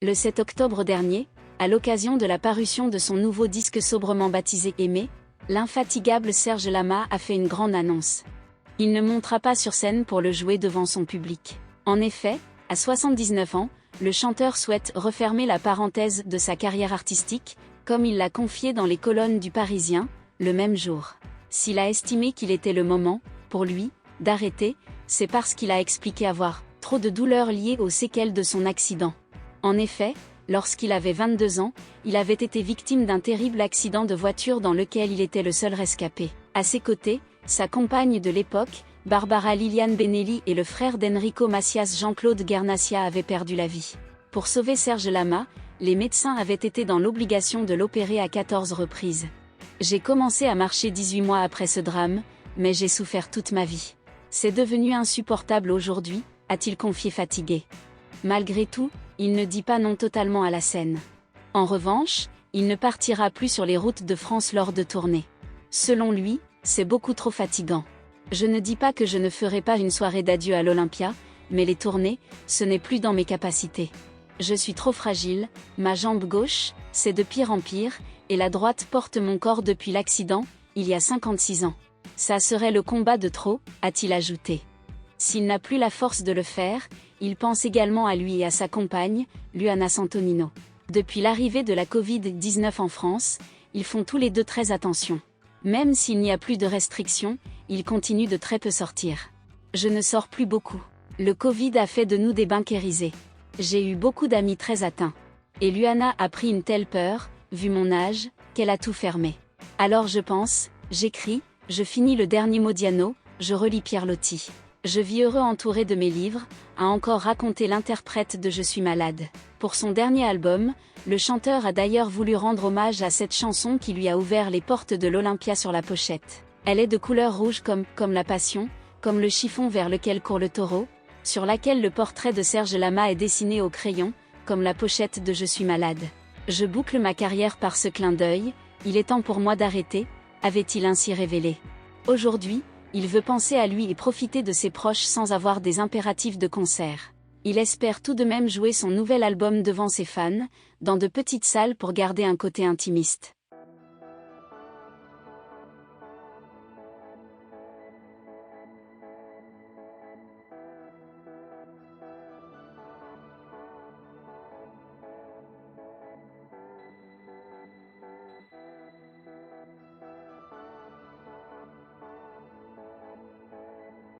Le 7 octobre dernier, à l'occasion de la parution de son nouveau disque sobrement baptisé Aimer, l'infatigable Serge Lama a fait une grande annonce. Il ne montera pas sur scène pour le jouer devant son public. En effet, à 79 ans, le chanteur souhaite refermer la parenthèse de sa carrière artistique, comme il l'a confié dans les colonnes du Parisien, le même jour. S'il a estimé qu'il était le moment, pour lui, d'arrêter, c'est parce qu'il a expliqué avoir trop de douleurs liées aux séquelles de son accident. En effet, lorsqu'il avait 22 ans, il avait été victime d'un terrible accident de voiture dans lequel il était le seul rescapé. À ses côtés, sa compagne de l'époque, Barbara Liliane Benelli et le frère d'Enrico Macias Jean-Claude Guernacia avaient perdu la vie. Pour sauver Serge Lama, les médecins avaient été dans l'obligation de l'opérer à 14 reprises. J'ai commencé à marcher 18 mois après ce drame, mais j'ai souffert toute ma vie. C'est devenu insupportable aujourd'hui, a-t-il confié fatigué. Malgré tout, il ne dit pas non totalement à la scène. En revanche, il ne partira plus sur les routes de France lors de tournées. Selon lui, c'est beaucoup trop fatigant. Je ne dis pas que je ne ferai pas une soirée d'adieu à l'Olympia, mais les tournées, ce n'est plus dans mes capacités. Je suis trop fragile, ma jambe gauche, c'est de pire en pire, et la droite porte mon corps depuis l'accident, il y a 56 ans. Ça serait le combat de trop, a-t-il ajouté. S'il n'a plus la force de le faire, il pense également à lui et à sa compagne, Luana Santonino. Depuis l'arrivée de la Covid-19 en France, ils font tous les deux très attention. Même s'il n'y a plus de restrictions, ils continuent de très peu sortir. Je ne sors plus beaucoup. Le Covid a fait de nous des banquérisés. J'ai eu beaucoup d'amis très atteints. Et Luana a pris une telle peur, vu mon âge, qu'elle a tout fermé. Alors je pense, j'écris, je finis le dernier Modiano, je relis Pierre Loti. Je vis heureux entouré de mes livres, a encore raconté l'interprète de Je suis malade. Pour son dernier album, le chanteur a d'ailleurs voulu rendre hommage à cette chanson qui lui a ouvert les portes de l'Olympia sur la pochette. Elle est de couleur rouge comme la passion, comme le chiffon vers lequel court le taureau, sur laquelle le portrait de Serge Lama est dessiné au crayon, comme la pochette de Je suis malade. Je boucle ma carrière par ce clin d'œil, il est temps pour moi d'arrêter, avait-il ainsi révélé. Aujourd'hui, il veut penser à lui et profiter de ses proches sans avoir des impératifs de concert. Il espère tout de même jouer son nouvel album devant ses fans, dans de petites salles pour garder un côté intimiste.